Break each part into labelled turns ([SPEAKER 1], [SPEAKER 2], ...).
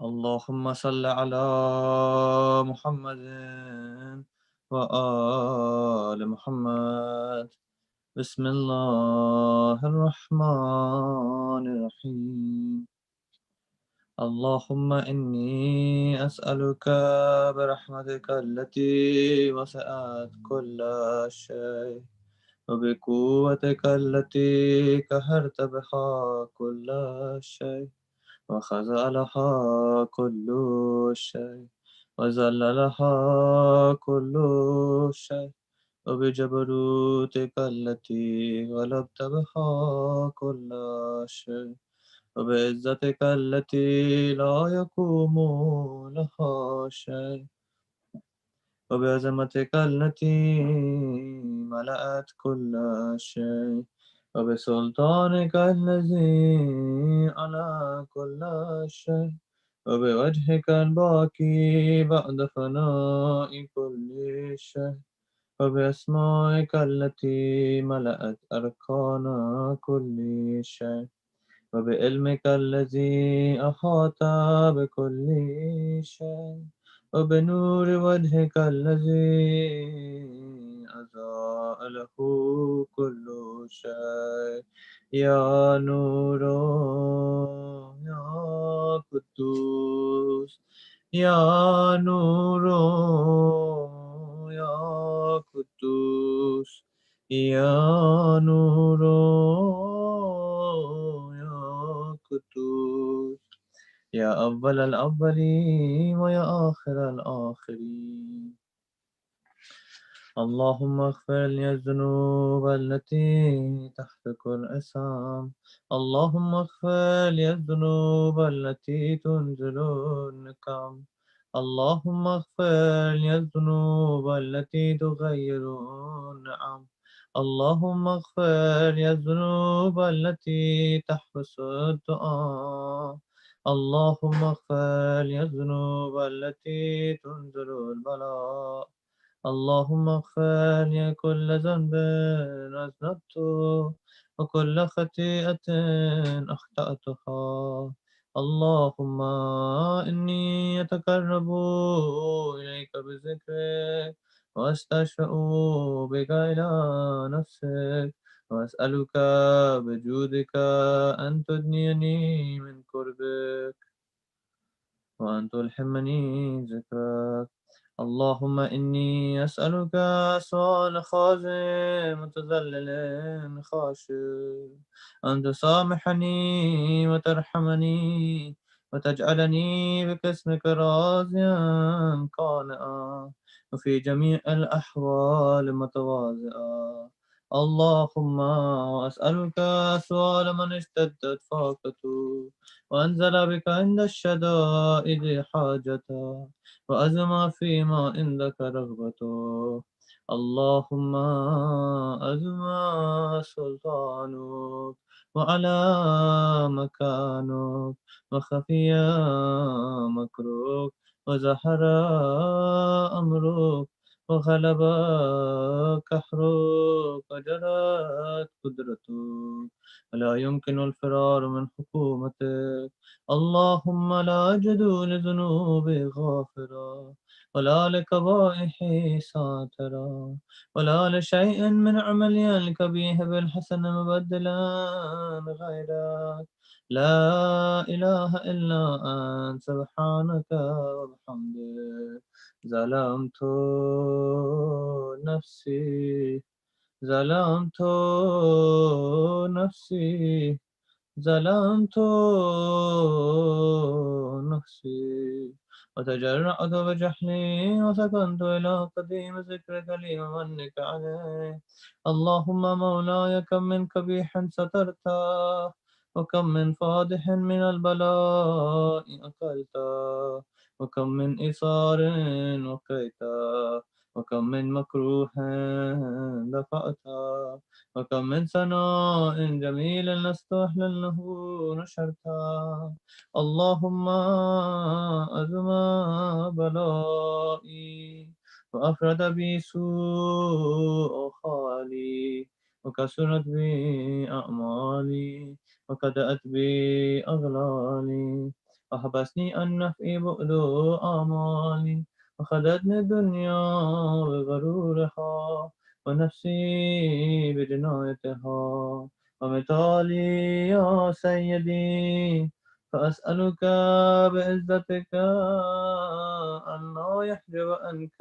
[SPEAKER 1] اللهم صل على محمد وآل محمد. بسم الله الرحمن الرحيم. اللهم إني أسألك برحمتك التي وسعت كل شيء وبقوتك التي قهرت بها كل شيء وخزى لها كل شيء وذل لها كل شيء وبجبروتك التي غلبت بها كل شيء وبعزتك التي لا يقوم لها شيء وبعظمتك التي ملأت كل شيء وبسلطانك الذي على كل شيء وبوجهك الباقي بعد فناء كل شيء وبأسمائك التي ملأت أركان كل شيء وبعلمك الذي أحاط بكل شيء وبنور وجهك الذي أضاء له كل شيء. يا نور يا قدوس يا نور يا قدوس يا نور يا قدوس يا أول الأولين ويا آخر الآخرين. اللهم اغفر لي الذنوب التي تحرق العصام. اللهم اغفر لي الذنوب التي تنزل النقم. اللهم اغفر لي الذنوب التي تغير النعم. اللهم اغفر لي الذنوب التي تحبس الدعاء. اللهم اغفر لي الذنوب التي تنزل البلاء. اللهم اغفر لي كل ذنب أذنبته وكل خطيئة أخطأتها. اللهم إني أتقرب إليك بذكرك وأستشفع بك إلى نفسك وأسألك بجودك أن تدنيني من قربك وأن تلحمني ذكرك. اللهم إني أسألك سؤال خازن متذلل خاشع أن تسامحني وترحمني وتجعلني باسمك راضيا قانعا وفي جميع الأحوال متواضعا. اللهم أسألك سؤال من اشتدت فاقته وأنزل بك عند الشدائد حاجته وأزم فيما عندك رغبته. اللهم أزم سلطانك وعلى مكانك وخفي مكرك وزهر أمرك وغلب قهرك وجرت قدرتك ولا يمكن الفرار من حكومتك. اللهم لا أجد لذنوبي غافرا ولا لكبائحي ساترا ولا لشيء من عملي الكبيح بالحسن مبدلا غيرك. لا إله إلا أنت سبحانك وبحمدك ظلمت نفسي ظلمت نفسي ظلمت نفسي وتجرأت بجحلي وسكنت إلى قديم ذكرك لي ومنك علي. اللهم مولاي كم من قبيح سترته وكم من فادح من البلاء أكلته وكم من إثار وقيته وكم من مكروه دفعته وكم من ثناء جميل لست أهلا له نشرتا. اللهم أزم بلائي وأفرد بي سوء خالي وكسرت بي أعمالي وكدأت بي أغلالي وحبسني عن نفع بؤلو آمالي وخدتني الدنيا بغرورها ونفسي بجنايتها ومثالي يا سيدي فأسألك بعزتك أن لا يحجب عنك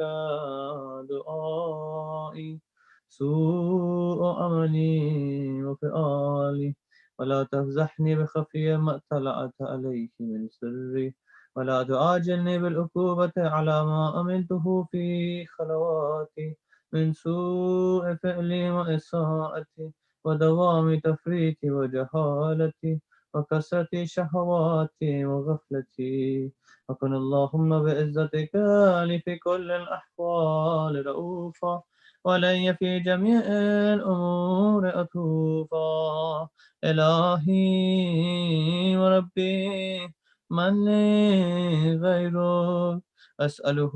[SPEAKER 1] دعائي سوء عملي وفعالي ولا تفزحني بخفي ما اطلعت عليه من سري ولا تعاجلني بالعقوبة على ما عملته في خلواتي من سوء فعلي وإساءتي ودوام تفريطي وجهالتي وكثرة شهواتي وغفلتي وكن اللهم بعزتك لي في كل الأحوال رؤوفا ولي في جميع الأمور أطوفا إلهي وربي من لي غيرك أسأله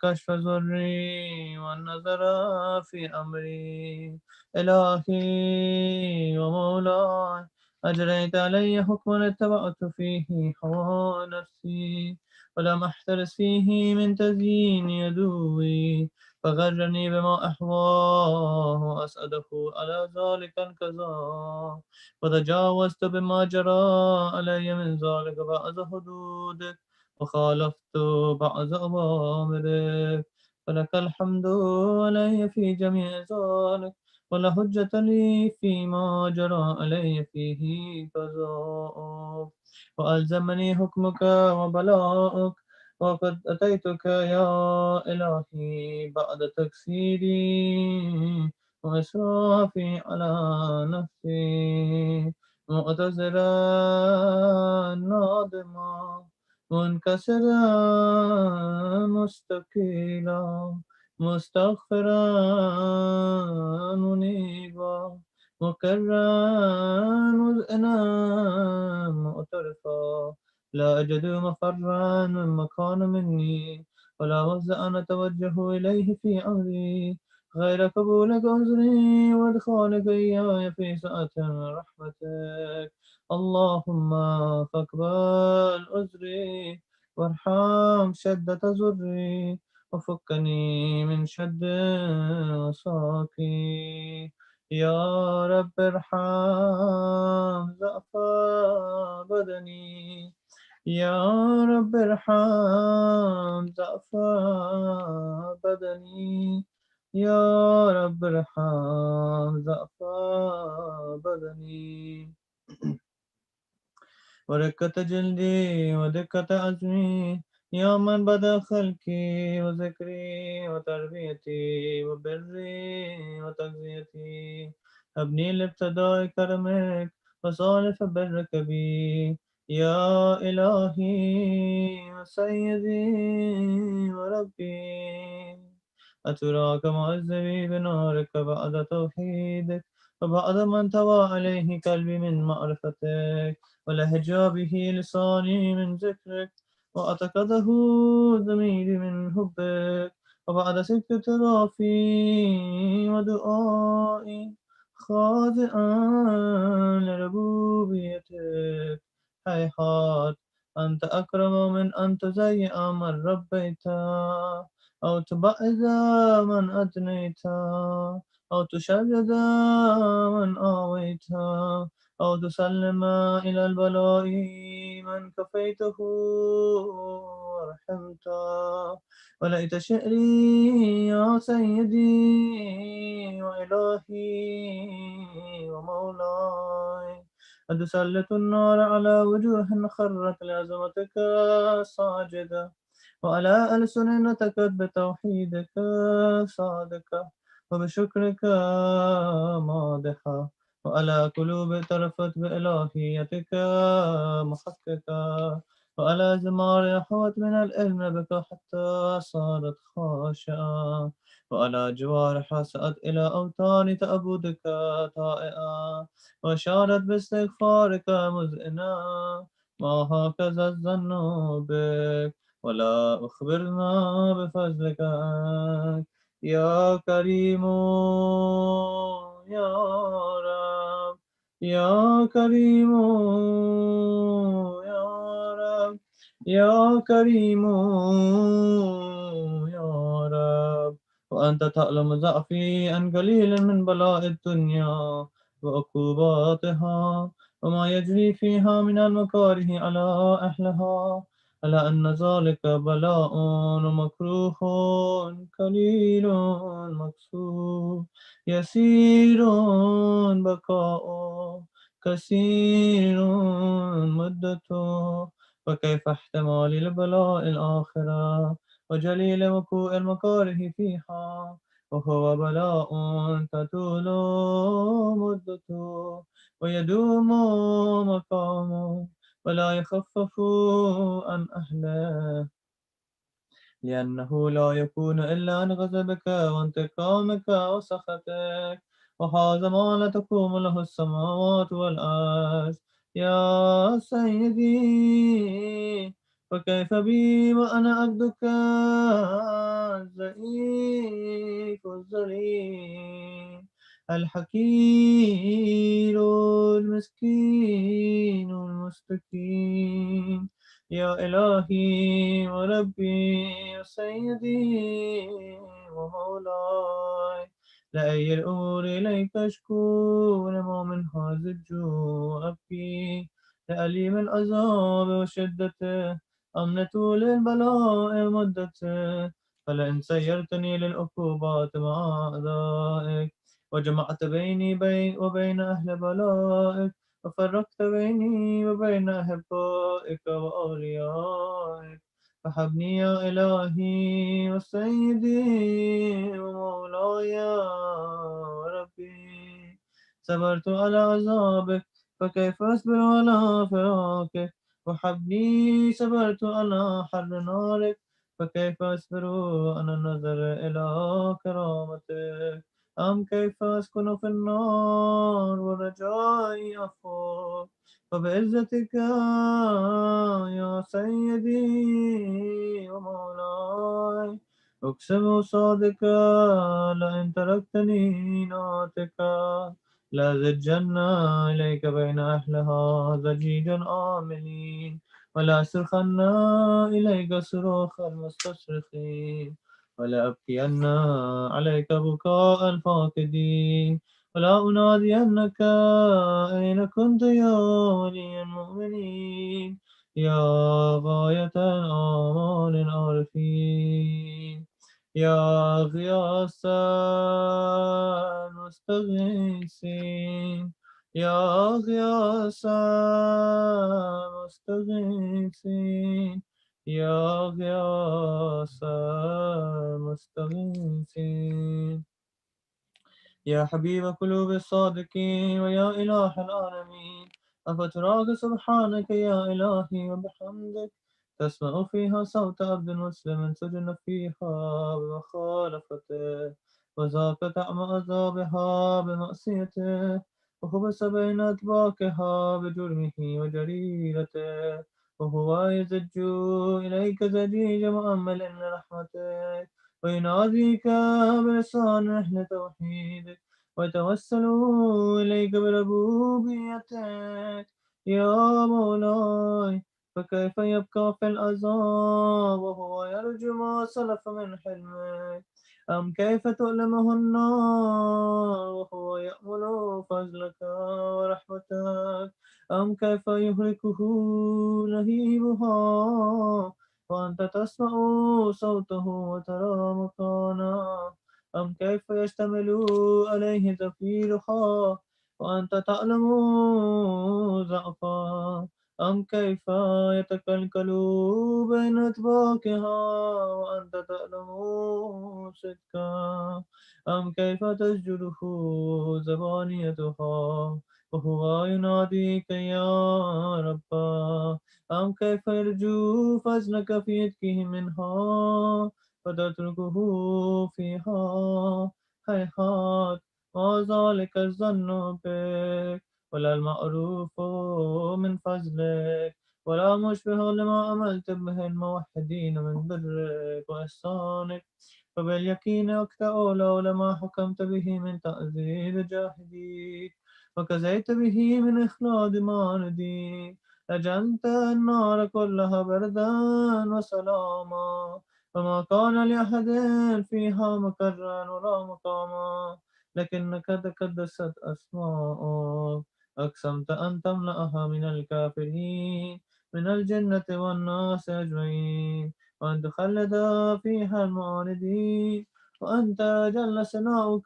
[SPEAKER 1] كشف ضري والنظر في أمري إلهي ومولاي أجريت علي حكما اتبعت فيه هوى نفسي ولم أحترس فيه من تزيين يدوي فغرني بما أحواه وأسأله على ذلك الكذا وتجاوزت بما جرى علي من ذلك بعض حدودك وخالفت بعض أوامرك فلك الحمد علي في جميع ذلك ولا حجة لي فيما جرى علي فيه قضاءك وألزمني حكمك وبلاءك وقد أتيتك يا إلهي بعد تقصيري وإسرافي على نفسي معتذرا نادما منكسرا مستقيلا مستغفرا منيبا مكرا مذئنا معترفا لا أجد مفرا من مكان مني ولا ملجأ أتوجه إليه في أمري غير قبولك عذري وادخالك إياي في سعة رحمتك اللهم فاقبل عذري وارحم شدة زري وفكني من شد وصاكي يا رب ارحم ضعف بدني يا رب ارحم ضعف بدني يا رب ارحم ضعف بدني ورقة جلدي ودقة عزمي يا من بدأ خلقي وذكري وتربيتي وبري وتغذيتي أبني لابتداء كرمك وصالح برك بي يا إلهي وسيدي وربي أتراك معذبي بنارك بعد توحيدك وبعد ما انطوى عليه قلبي من معرفتك ولهجا به لساني من ذكرك وأتقده ضميري من حبك وبعد سكت ترافي ودعائي خاضعا لربوبيتك هيهات أنت أكرم من أن تزيع من ربيته أو تبعد من أدنيته أو تشدد من آويته أو تسلم إلى البلاء من كفيته ورحمته وليت شعري يا سيدي وإلهي ومولاي قد سلت النار على وجوه خرت لعظمتك ساجدة وعلى ألسن نطقت بتوحيدك صادقة وبشكرك مادحة وعلى قلوب اعترفت بإلهيتك محققة وعلى زمار حوت من العلم بك حتى صارت خاشعة وعلى جوارح سأت إلى أوطان تعبدك طائعة وشارت باستغفارك مذئنا ما هكذا الظن بك ولا أخبرنا بفضلك يا كريم يا رب يا كريم يا رب يا كريم يا رب. وأنت تعلم ضعفي أن قليل من بلاء الدنيا وعقوباتها وما يجري فيها من المكاره على أهلها، على أن ذلك بلاء ومكروه قليل مكسور يسير بقاء كثير مدته. فكيف احتمال البلاء الآخرة وجليل وقوع المكاره فيها، وهو بلاء تطول مدته ويدوم مقامه ولا يخفف عن أهله، لأنه لا يكون إلا عن غضبك وانتقامك وسخطك، وهذا ما لا تقوم له السماوات والأرض. يا سيدي فكيف بي وأنا عبدك الضعيف الذليل الحقير المسكين المستكين. يا إلهي وربي وسيدي ومولاي، لأي الأمور إليك أشكو لما من هذا الجوع أبكي، لأليم العذاب وشدته أم لطول البلاء ومدته. فلئن سيرتني للعقوبات مع أعدائك وجمعت بيني وبين أهل بلائك وفرقت بيني وبين أحبائك وأوليائك، فحبني يا إلهي وسيدي ومولاي وربي. صبرت على عذابك فكيف أصبر على فراقك، وحبني صبرت على حر نارك فكيف أصبر على النظر إلى كرامتك. أم كيف أسكن في النار ورجائي أفوق، فبعزتك يا سيدي ومولاي أقسم صادقا لئن تركتني ناتكا لأزجن إليك بين أهلها ضجيجا آمنين، ولا أصرخن إليك صراخ المستصرخين، ولا أبكين عليك بكاء الفاقدين، ولا أنادينك أين كنت يا ولي المؤمنين، يا غاية آمال العارفين، يا غياث المستغيثين، يا غياث المستغيثين، يا غياث المستغيثين. يا حبيب قلوب الصادقين ويا إله العالمين، أفتراك سبحانك يا إلهي وبحمدك تسمع فيها صوت عبد مسلم سجن فيها بمخالفته، وذاك طعم عذابها بمعصيته، وخبث بين أطباقها بجرمه وجريرته، وهو يزج إليك زجيج مؤمل إن رحمتك، ويناديك بلسان أهل توحيدك، ويتوسلوا إليك بربوبيتك. يا مولاي فكيف يبقى في العذاب وهو يرجو ما سلف من حلمك، أم كيف تؤلمه النار وهو يأمل فضلك ورحمتك، أم كيف يهلكه لهيبها وأنت تسمع صوته وترى مكانه، أم كيف يشتمل عليه زفيرها وأنت تعلم ضعفا، أم كيف يتكلكل بين أطباقها وأنت تعلم صدقا، أم كيف تسجده زبانيتها وهو يناديك يا ربا، أم كيف يرجو فضلك في يدك منها فتتركه فيها. هيهات ما ذلك الظن بك ولا المعروف من فضلك، ولا مشبه لما عملت به الموحدين من برك وإحسانك، فباليقين أكتأ لما حكمت به من تأذيب جاهديك وكزيت به من إخلاد مارديك، لجنت النار كلها بردا وسلاما، وما كان لأحد فيها مكرا ولا مقاما، لكنك تقدست أسماؤك، أقسمت أن تملأها من الكافرين من الجنة والناس أجمعين، وأن تخلد فيها المعاندين، وأنت جل ثناؤك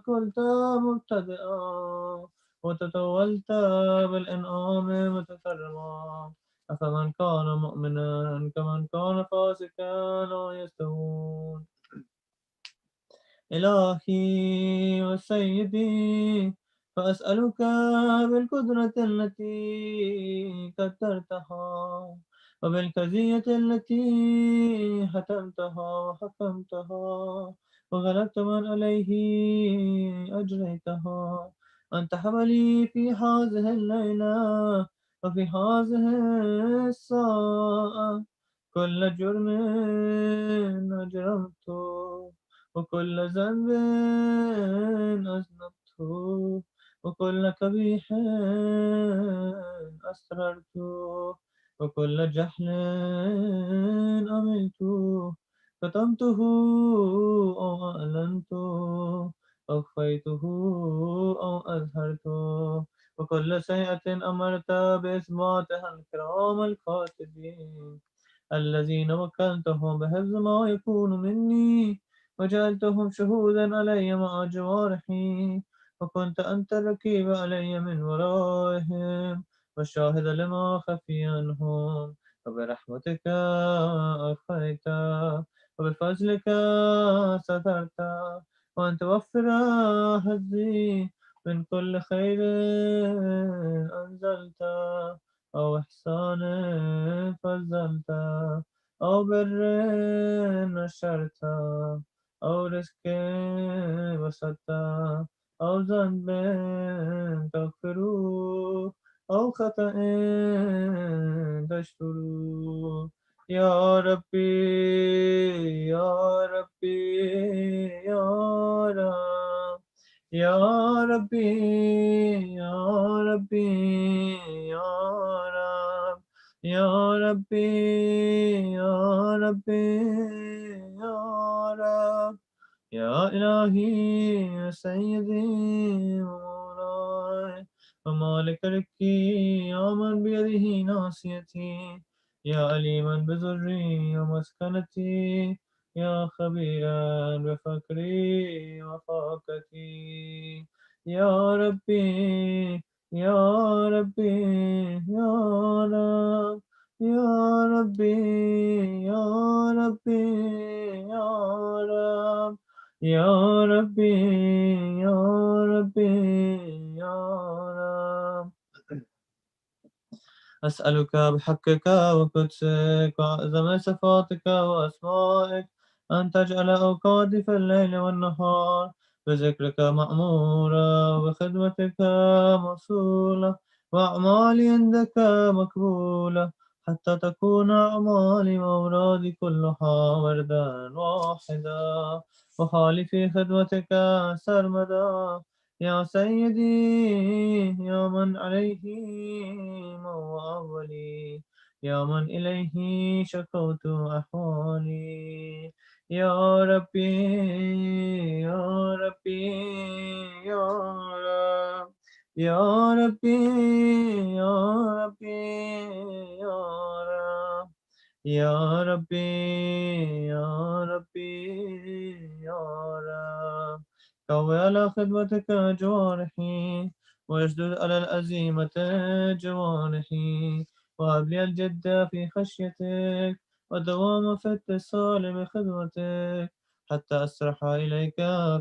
[SPEAKER 1] كنت مبتدئا وتطولت بالإنعام متكرما، أفمن كان مؤمنا كمن كان فاسقا لا يستوون. إلهي وسيدي، فأسألك بالقدرة التي قدرتها وبالكزية التي حتمتها وحكمتها وغلبت من عليه أجريتها، أن تحملي في هذه الليلة وفي هذه الساعة كل جرم أجرمته وكل ذنب أذنبته وكل قبيح أسررته وكل جهل عملته، كتمته أو أعلنته، أخفيته أو أظهرته، وكل سيئة أمرت بإثباتها الكرام الكاتبين الذين وكلتهم بحفظ ما يكون مني وجعلتهم شهودا علي مع جوارحي، وكنت أنت الرقيب علي من ورائهم والشاهد لما خفي عنهم، وبرحمتك أخفيت وبفضلك سترت، وأن توفر حظي من كل خير أنزلت أو إحسان فضلت أو بر نشرت أو رزق بسطت أو ذنب تغفر أو خطأ تشكر، يا ربي يا ربي يا رب يا ربي يا ربي يا رب يا ربي يا ربي يا رب، يا إلهي يا سيدي ومولاي ومالك ركي، يا من بيده ناصيتي، يا عليما بضري ومسكنتي، يا خبيرا بفقري وفاقتي، يا ربي يا ربي يا رب يا ربي يا ربي يا رب يا ربي يا ربي يا رب، أسألك بحقك وقدسك وأعظم صفاتك وأسمائك أن تجعل أوقاتي في الليل والنهار بذكرك مأمورة وخدمتك موصولة وأعمالي عندك مقبولة، حتى تكون أعمالي وأورادي كلها وردا واحدا وحالي في خدمتك سرمدا، يا سيدي يا من عليه أولي، يا من إليه شكوت أحوالي، يا ربي يا ربي يا رب يا ربي يا ربي يا رب يا ربي يا ربي يا رب، قوي على خدمتك جوارحي واشدد على الأزيمة جوانحي، وهب لي الجد في خشيتك والدوام في اتصال بخدمتك، حتى أسرح إليك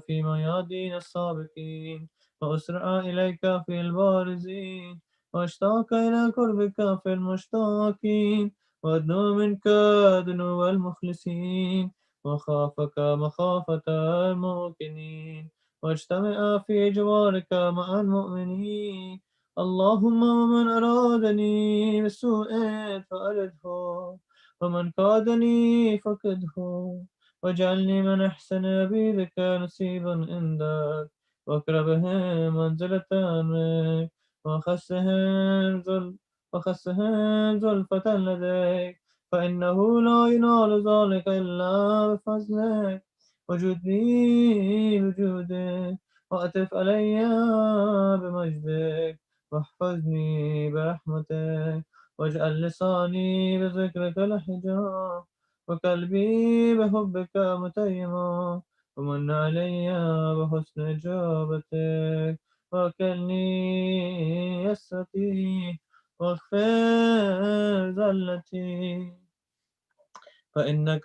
[SPEAKER 1] في ميادين السابقين وأسرع إليك في البارزين واشتاق إلى قربك في المشتاقين، وأدنو منك دنو المخلصين وخافك مخافة الموقنين، واجتمع في جوارك مع المؤمنين، اللهم ومن أرادني بسوء فأرده ومن كادني فكده، واجعلني من أحسن عبيدك نصيبا عندك وأقربهم منزلة منك وأخسهم وخصهم زلفة لديك فإنه لا ينال ذلك إلا بفضلك وجد بي بجودك وأتف علي بمجدك واحفظني برحمتك واجعل لساني بذكرك لحجا وقلبي بحبك متيما ومن علي بحسن إجابتك وكلني يسرتي واغفر زلتي فإنك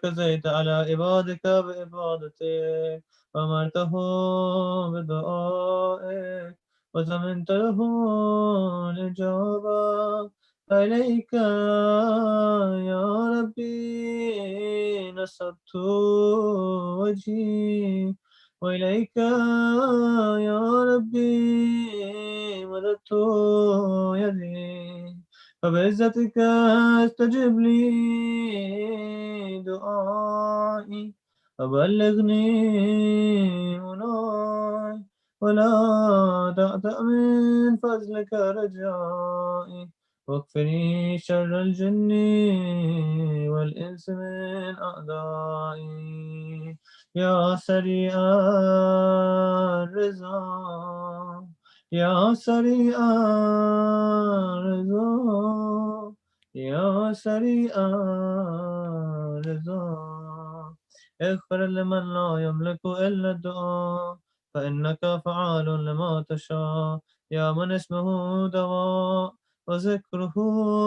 [SPEAKER 1] كزيت على عبادك بإبادتك وأمرتهم بدعائك وزمنت لهم الإجابة فإليك يا ربي نصبت وجهي وإليك يا ربي مددت يدي فبعزتك استجب لي دعائي وبلغني مناي ولا تأتأ من فضلك رجائي واكفني شر الجن والإنس من أعدائي يا سريع الرضا يا سريع الرضا يا سريع الرضا اغفر لمن لا يملك إلا الدعاء فإنك فعال لما تشاء يا من اسمه دواء وذكره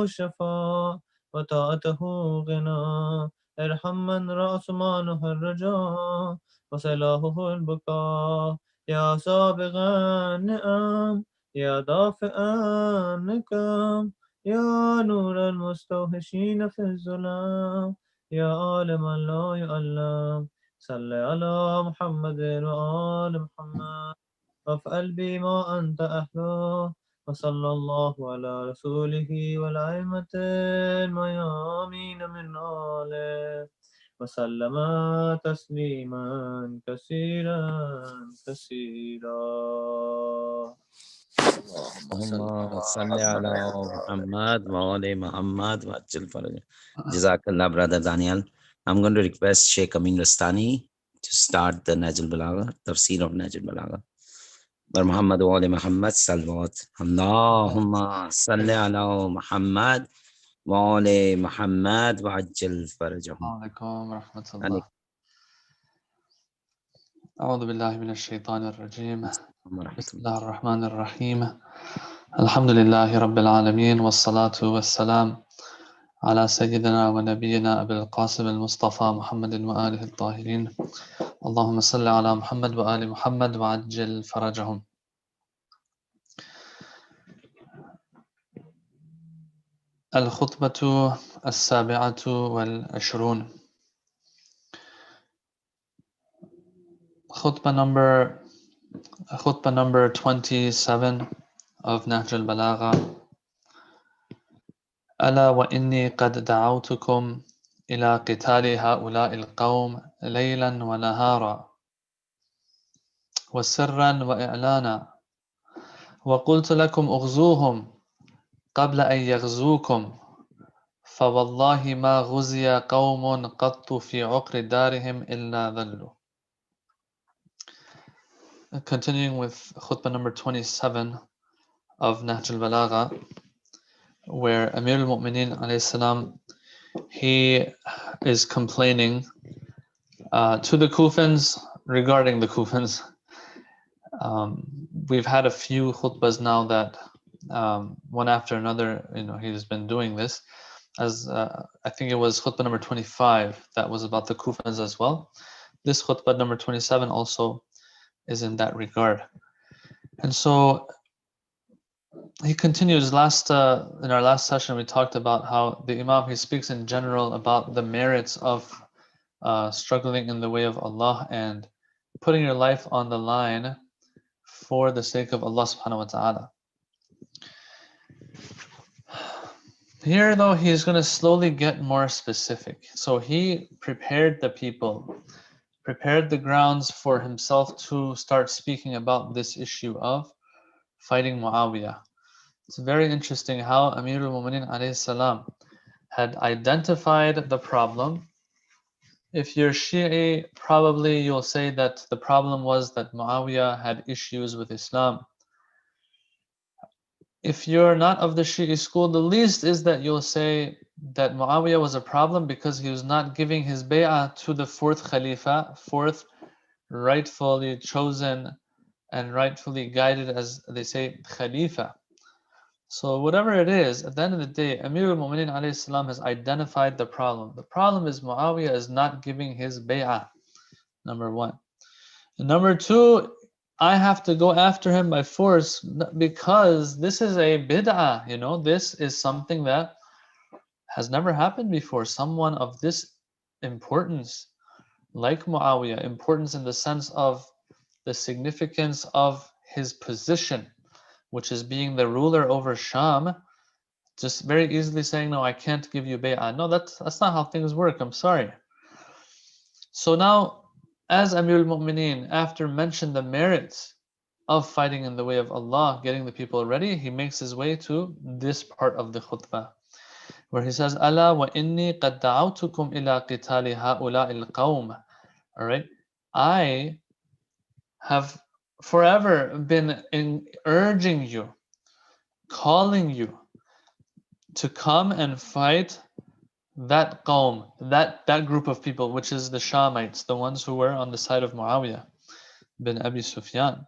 [SPEAKER 1] شفاء وطاعته غنى ارحم من رأس ماله الرجاء وسلاهه البكاء يا سابغ النعم يا دافع النكم يا نور المستوحشين في الظلام يا عالما لا يعلم صل على محمد وآل محمد وافعل بما أنت أهله وصلى الله على رسوله والأئمة الميامين من آله وسلم تسليما كثيرا كثيرا
[SPEAKER 2] اللهم صل على Muhammad وآل Muhammad وعجل فرجه. Jazakallah, brother Daniel. I'm going to request Sheikh Amin Rastani to start the Nahjul Balagha, tafsir of Nahjul Balagha. Bar Muhammad wa ali Muhammad salawat. Allahumma salli ala Muhammad wa ali Muhammad wa ajil farajahum.
[SPEAKER 3] عليكم ورحمة الله. أعوذ بالله من الشيطان الرجيم. بسم الله الرحمن الرحيم. الحمد لله رب العالمين والصلاة والسلام على سيدنا ونبينا أبي القاسم المصطفى محمد وآله الطاهرين. اللهم صل على محمد وآل محمد وعجل فرجهم. الخطبة 27. Khutbah number 27 of Nahjul Balagha. ألا وإني قد دعوتكم إلى قتال هؤلاء القوم ليلا ونهارا وسرا وإعلانا وقلت لكم اغزوهم قبل أن يغزوكم فوالله ما غزي قوم قط في عقر دارهم إلا ذلوا. Continuing with khutbah number 27 of Nahjul Balagha, where Amir al-Mu'mineen alayhi salam, he is complaining to the Kufans regarding the Kufans. We've had a few khutbahs now that one after another, he's been doing this. As I think it was khutbah number 25 that was about the Kufans as well. This khutbah number 27 also is in that regard. And so he continues. In our last session, we talked about how the Imam, he speaks in general about the merits of struggling in the way of Allah and putting your life on the line for the sake of Allah subhanahu wa ta'ala. Here though, he's going to slowly get more specific. So he prepared the people, prepared the grounds for himself to start speaking about this issue of fighting Muawiyah. It's very interesting how Amir al-Mu'minin alayhi salam had identified the problem. If you're Shi'i, probably you'll say that the problem was that Muawiyah had issues with Islam. If you're not of the Shi'i school, the least is that you'll say that Muawiyah was a problem because he was not giving his bay'ah to the fourth Khalifa, fourth rightfully chosen and rightfully guided, as they say, Khalifa. So whatever it is, at the end of the day, Amir al-Mu'minin alayhi salam has identified the problem. The problem is Muawiyah is not giving his bay'ah, number one. And number two, I have to go after him by force because this is a bid'ah, this is something that has never happened before. Someone of this importance, like Muawiyah, importance in the sense of the significance of his position, which is being the ruler over Sham, just very easily saying, no, I can't give you bay'ah. No, that's not how things work. I'm sorry. So now, as Amir al-Mu'mineen, after mentioning the merits of fighting in the way of Allah, getting the people ready, he makes his way to this part of the khutbah, where he says, "Ala wa inni qad da'awtukum ila qitali ha'ula'i al-qawm." All right, I have forever been urging you, calling you to come and fight that qawm, that group of people, which is the Shamites, the ones who were on the side of Muawiyah bin Abi Sufyan.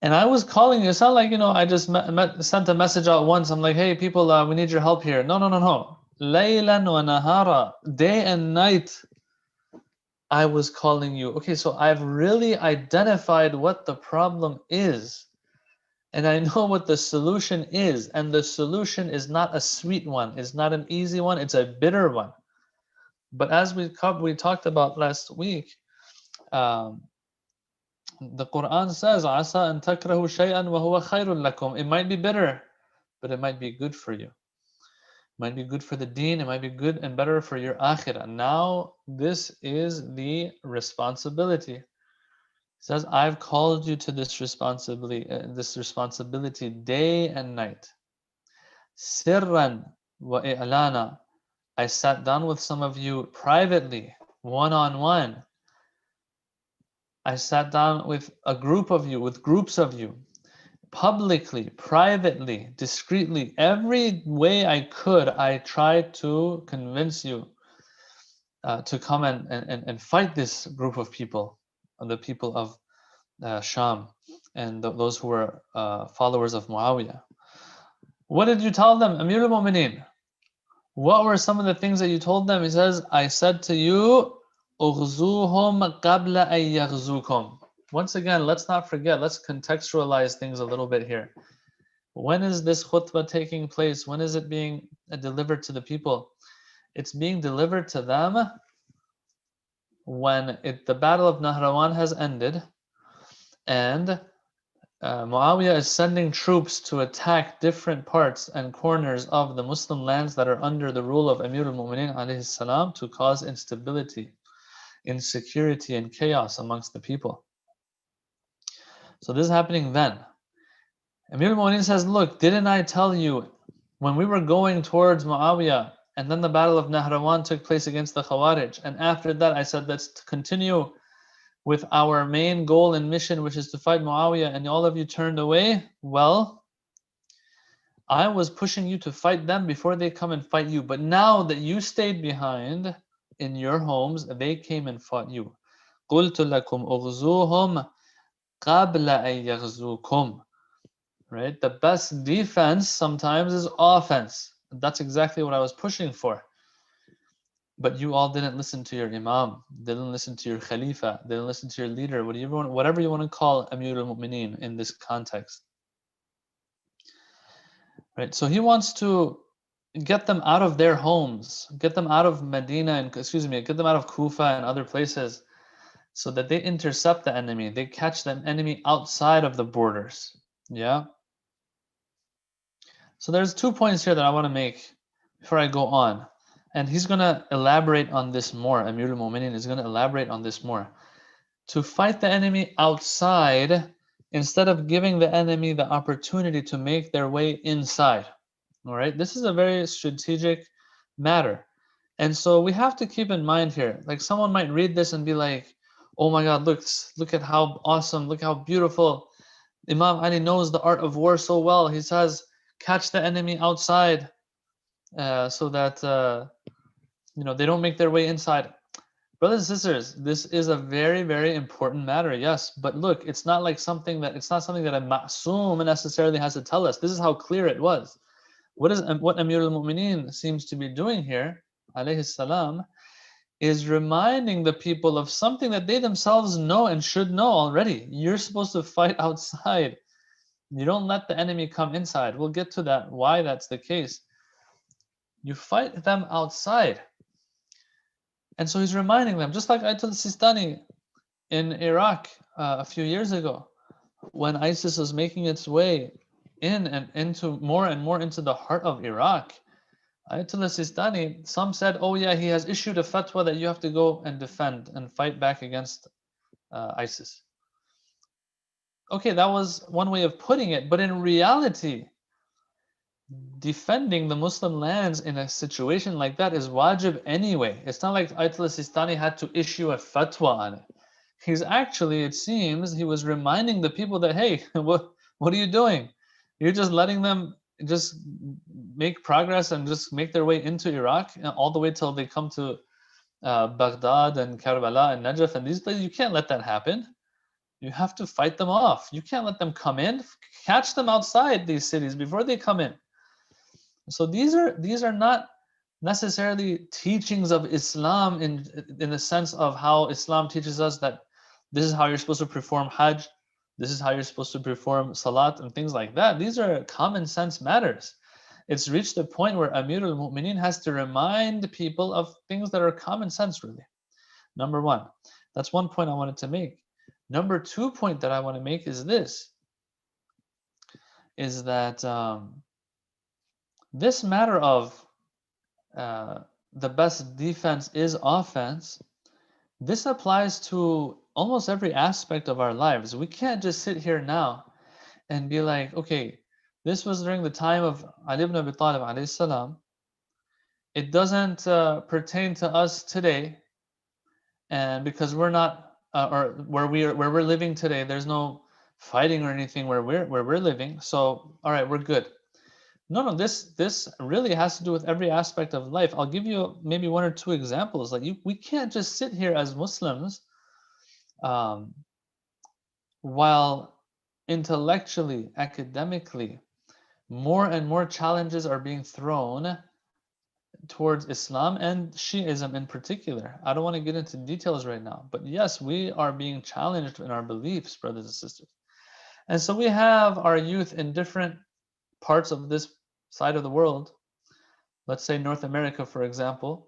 [SPEAKER 3] And I was calling you. It's not like, I just sent a message out once. I'm like, hey, people, we need your help here. No. Laylan wa nahara, day and night, I was calling you. Okay, so I've really identified what the problem is. And I know what the solution is. And the solution is not a sweet one. It's not an easy one. It's a bitter one. But as we talked about last week, the Quran says, "Asa an takrahu shay'an wa huwa khayrun lakum." It might be bitter, but it might be good for you. It might be good for the deen. It might be good and better for your akhirah. Now, this is the responsibility. It says, "I've called you to this responsibility day and night." Sirran wa i'lana. I sat down with some of you privately, one-on-one. I sat down with a group of you, with groups of you, publicly, privately, discreetly. Every way I could, I tried to convince you to come and fight this group of people, the people of Sham, and those who were followers of Muawiyah. What did you tell them, Amir al-Mu'mineen? What were some of the things that you told them? He says, I said to you, "Ughzuhum qabla an yaghzukum." Once again, let's not forget, let's contextualize things a little bit here. When is this khutbah taking place? When is it being delivered to the people? It's being delivered to them when the Battle of Nahrawan has ended and Muawiyah is sending troops to attack different parts and corners of the Muslim lands that are under the rule of Amir al-Mu'minin alayhi salam to cause instability, insecurity, and chaos amongst the people. So this is happening then. Amir al-Mu'minin says, look, didn't I tell you when we were going towards Muawiyah and then the Battle of Nahrawan took place against the Khawarij, and after that I said, let's continue with our main goal and mission, which is to fight Muawiyah, and all of you turned away? Well, I was pushing you to fight them before they come and fight you. But now that you stayed behind in your homes, they came and fought you. قُلْتُ لَكُمْ أُغْزُوهُمْ قَبْلَ أَن يَغْزُوكُمْ. Right? The best defense sometimes is offense. That's exactly what I was pushing for. But you all didn't listen to your imam, didn't listen to your khalifa, didn't listen to your leader, whatever you want to call Amir al-Mu'mineen in this context. Right? So he wants to get them out of their homes, get them out of Medina, get them out of Kufa and other places so that they intercept the enemy. They catch the enemy outside of the borders. Yeah? So there's 2 points here that I want to make before I go on. And he's going to elaborate on this more. Amir al-Mu'minin is going to elaborate on this more. To fight the enemy outside instead of giving the enemy the opportunity to make their way inside. All right, this is a very strategic matter. And so we have to keep in mind here, like someone might read this and be like, oh my God, look at how awesome, look how beautiful. Imam Ali knows the art of war so well. He says, catch the enemy outside so that they don't make their way inside. Brothers and sisters, this is a very, very important matter, yes. But look, it's not something that a ma'soom necessarily has to tell us. This is how clear it was. What Amir al-Mu'mineen seems to be doing here, alayhi salam, is reminding the people of something that they themselves know and should know already. You're supposed to fight outside. You don't let the enemy come inside. We'll get to that, why that's the case. You fight them outside. And so he's reminding them, just like Ayatollah Sistani in Iraq a few years ago, when ISIS was making its way in and into more and more into the heart of Iraq. Ayatollah Sistani, some said, oh yeah, he has issued a fatwa that you have to go and defend and fight back against ISIS. Okay, that was one way of putting it, but in reality, defending the Muslim lands in a situation like that is wajib anyway. It's not like Ayatollah Sistani had to issue a fatwa on it. He's actually, it seems, he was reminding the people that, hey, what are you doing? You're just letting them just make progress and just make their way into Iraq all the way till they come to Baghdad and Karbala and Najaf and these places. You can't let that happen. You have to fight them off. You can't let them come in. Catch them outside these cities before they come in. So these are not necessarily teachings of Islam in the sense of how Islam teaches us that this is how you're supposed to perform Hajj, this is how you're supposed to perform Salat and things like that. These are common sense matters. It's reached a point where Amir al-Mu'mineen has to remind people of things that are common sense, really. Number one, that's one point I wanted to make. Number two point that I want to make is this, is that this matter of the best defense is offense, this applies to almost every aspect of our lives. We can't just sit here now and be like, okay, this was during the time of Ali ibn Abi Talib alayhi salam. It doesn't pertain to us today, and because we're not, or where we're living today, there's no fighting or anything where we're living. So, all right, we're good. No, this really has to do with every aspect of life. I'll give you maybe one or two examples. Like we can't just sit here as Muslims while intellectually, academically, more and more challenges are being thrown towards Islam and Shiism in particular. I don't want to get into details right now, but yes, we are being challenged in our beliefs, brothers and sisters. And so we have our youth in different parts of this side of the world. Let's say North America, for example.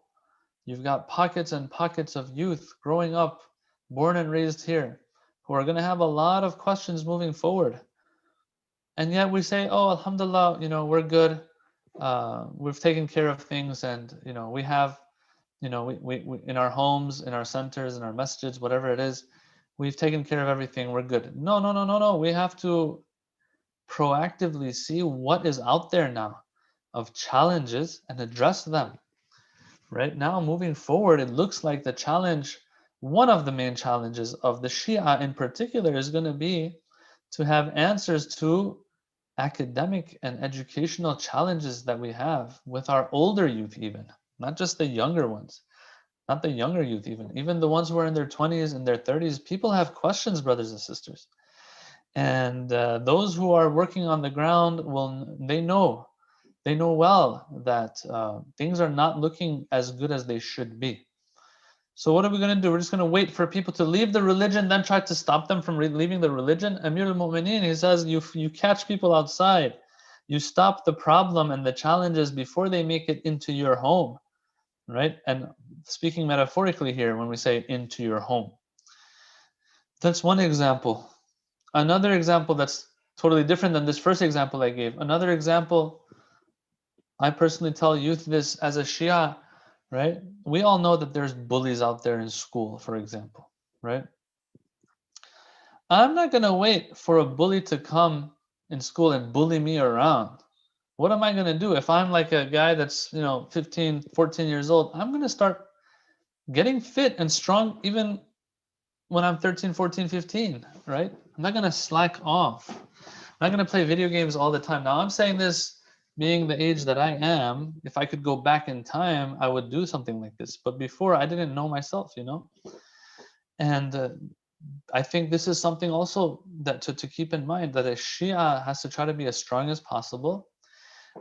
[SPEAKER 3] You've got pockets and pockets of youth growing up, born and raised here, who are going to have a lot of questions moving forward. And yet we say, oh, alhamdulillah, we're good. We've taken care of things, and we have, we in our homes, in our centers, in our masjids, whatever it is, we've taken care of everything. We're good. No. We have to proactively see what is out there now of challenges and address them. Right now, moving forward, it looks like the challenge, one of the main challenges of the Shia in particular, is going to be to have answers to academic and educational challenges that we have with our older youth, even not just the younger ones, not the younger youth, even the ones who are in their 20s and their 30s. People have questions, brothers and sisters, and those who are working on the ground they know well that things are not looking as good as they should be. So what are we going to do? We're just going to wait for people to leave the religion, then try to stop them from leaving the religion? Amir al-Mu'mineen, he says, you catch people outside. You stop the problem and the challenges before they make it into your home, right? And speaking metaphorically here, when we say into your home. That's one example. Another example that's totally different than this first example I gave. Another example, I personally tell youth this as a Shia, right? We all know that there's bullies out there in school, for example, right? I'm not going to wait for a bully to come in school and bully me around. What am I going to do? If I'm like a guy that's, 15, 14 years old, I'm going to start getting fit and strong even when I'm 13, 14, 15, right? I'm not going to slack off. I'm not going to play video games all the time. Now, I'm saying this being the age that I am. If I could go back in time, I would do something like this. But before, I didn't know myself, And I think this is something also that to keep in mind, that a Shia has to try to be as strong as possible,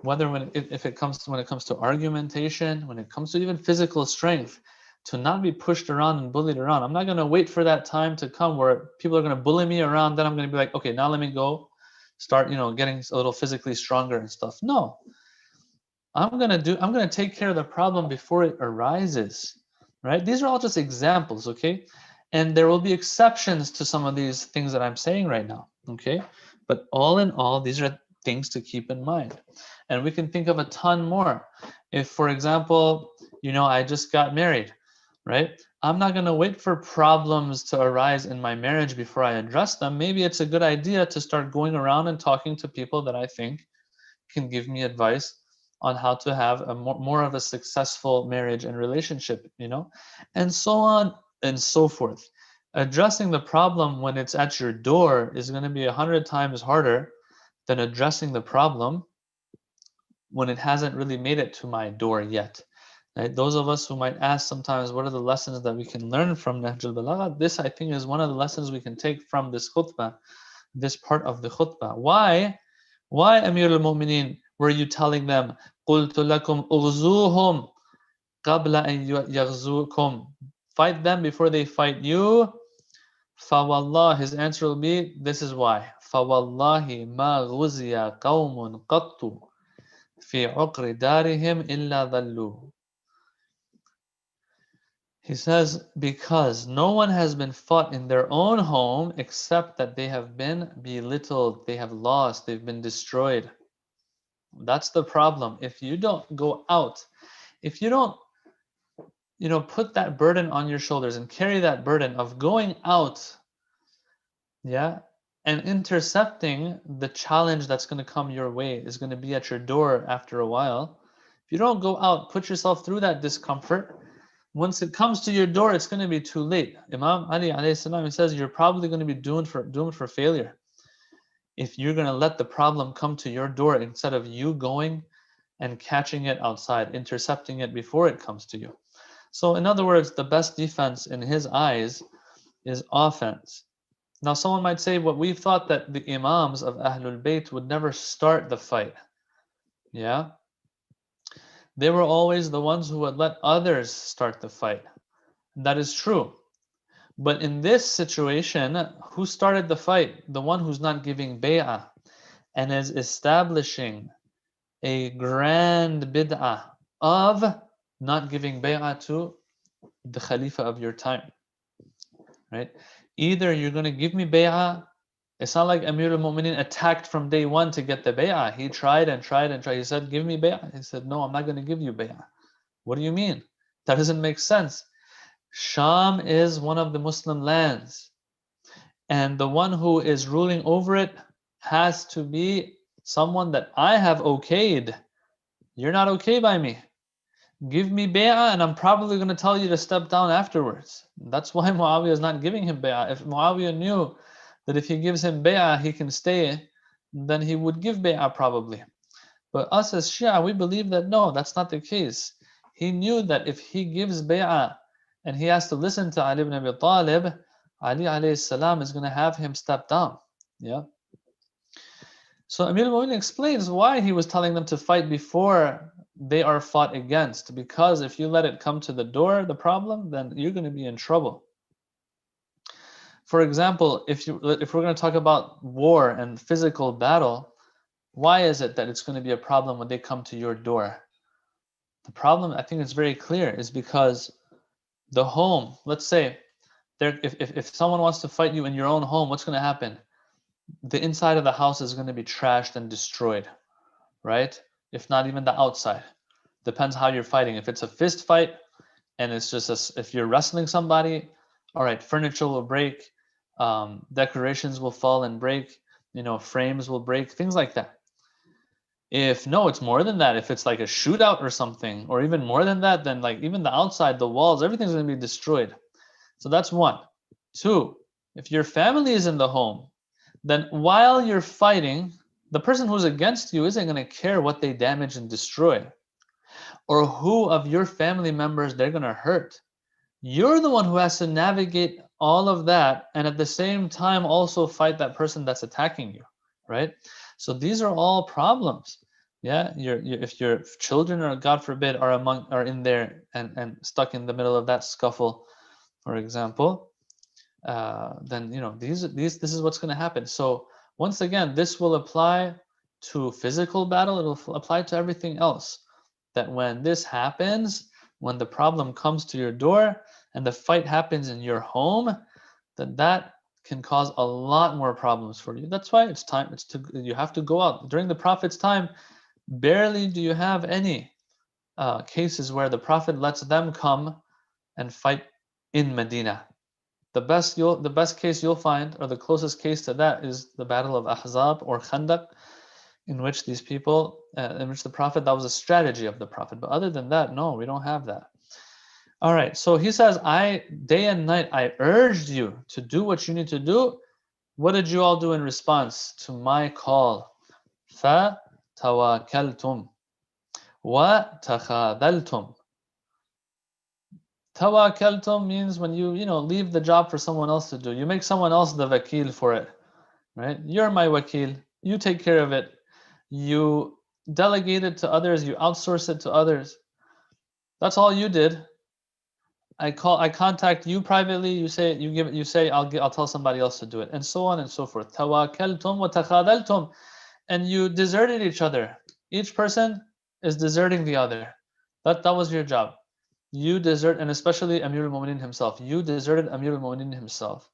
[SPEAKER 3] whether if it comes to, when it comes to argumentation, when it comes to even physical strength, to not be pushed around and bullied around. I'm not going to wait for that time to come where people are going to bully me around. Then I'm going to be like, okay, now let me go start, getting a little physically stronger and stuff. No, I'm going to take care of the problem before it arises, right? These are all just examples, okay? And there will be exceptions to some of these things that I'm saying right now, okay? But all in all, these are things to keep in mind. And we can think of a ton more. If, for example, I just got married, right? I'm not going to wait for problems to arise in my marriage before I address them. Maybe it's a good idea to start going around and talking to people that I think can give me advice on how to have a more of a successful marriage and relationship, and so on and so forth. Addressing the problem when it's at your door is going to be 100 times harder than addressing the problem when it hasn't really made it to my door yet. Right? Those of us who might ask sometimes, what are the lessons that we can learn from Nahjul Balagha? This, I think, is one of the lessons we can take from this khutbah, this part of the khutbah. Why, Amir al-Mu'mineen, were you telling them, قُلْتُ لَكُمْ أُغْزُوهُمْ قَبْلَ أَن يَغْزُوكُمْ? Fight them before they fight you. فَوَاللَّهِ, his answer will be, this is why. فَوَاللَّهِ مَا غُزِيَ قَوْمٌ قَطُّ فِي عُقْرِ دَارِهِمْ إِلَّا ذَلُّوا. He says, because no one has been fought in their own home except that they have been belittled, they have lost, they've been destroyed. That's the problem. If you don't go out, if you don't, put that burden on your shoulders and carry that burden of going out, yeah, and intercepting the challenge that's going to come your way, is going to be at your door after a while. If you don't go out, put yourself through that discomfort, once it comes to your door, it's going to be too late. Imam Ali alayhi salam, he says, you're probably going to be doomed for failure if you're going to let the problem come to your door instead of you going and catching it outside, intercepting it before it comes to you. So in other words, the best defense in his eyes is offense. Now someone might say, what we've thought that the imams of Ahlul Bayt would never start the fight. Yeah? They were always the ones who would let others start the fight. That is true. But in this situation, who started the fight? The one who's not giving bay'ah and is establishing a grand bid'ah of not giving bay'ah to the Khalifa of your time. Right? Either you're going to give me bay'ah. It's not like Amir al-Mu'mineen attacked from day one to get the bay'ah. He tried and tried and tried. He said, give me bay'ah. He said, no, I'm not going to give you bay'ah. What do you mean? That doesn't make sense. Sham is one of the Muslim lands, and the one who is ruling over it has to be someone that I have okayed. You're not okay by me. Give me bay'ah, and I'm probably going to tell you to step down afterwards. That's why Muawiyah is not giving him bay'ah. If Muawiyah knew that if he gives him bay'ah, he can stay, then he would give bay'ah probably. But us as Shia, we believe that no, that's not the case. He knew that if he gives bay'ah and he has to listen to Ali ibn Abi Talib, Ali alayhi salam is going to have him step down. Yeah. So Amir al-Mu'minin explains why he was telling them to fight before they are fought against. Because if you let it come to the door, the problem, then you're going to be in trouble. For example, if we're going to talk about war and physical battle, why is it that it's going to be a problem when they come to your door? The problem, I think it's very clear, is because the home, let's say, if someone wants to fight you in your own home, what's going to happen? The inside of the house is going to be trashed and destroyed, right? If not even the outside. Depends how you're fighting. If it's a fist fight and it's just if you're wrestling somebody, all right, furniture will break, Decorations will fall and break, frames will break, things like that. If no, it's more than that. If it's like a shootout or something, or even more than that, then like even the outside, the walls, everything's going to be destroyed. So that's one. Two, if your family is in the home, then while you're fighting, the person who's against you isn't going to care what they damage and destroy, or who of your family members they're going to hurt. You're the one who has to navigate all of that and at the same time also fight that person that's attacking you, right? So these are all problems. Yeah, if your children, or God forbid, are in there and stuck in the middle of that scuffle, for example, then this is what's going to happen. So once again, this will apply to physical battle. It will apply to everything else. That when this happens, when the problem comes to your door and the fight happens in your home, that can cause a lot more problems for you. That's why you have to go out. During the Prophet's time, barely do you have any cases where the Prophet lets them come and fight in Medina. The best case you'll find, or the closest case to that, is the Battle of Ahzab or Khandaq, in which these people, in which the Prophet, that was a strategy of the Prophet. But other than that, no, we don't have that. All right, so he says, day and night, I urged you to do what you need to do. What did you all do in response to my call? فَتَوَكَّلْتُمْ وَتَخَاذَلْتُمْ. Tawakkaltum means when you leave the job for someone else to do. You make someone else the wakil for it, right? You're my wakil. You take care of it. You delegate it to others. You outsource it to others. That's all you did. I contact you privately. You say I'll tell somebody else to do it, and so on and so forth. Tawakkaltum wa takhadaltum, and you deserted each other. Each person is deserting the other. That was your job. You desert, and especially Amir al-Mu'minin himself. You deserted Amir al-Mu'minin himself.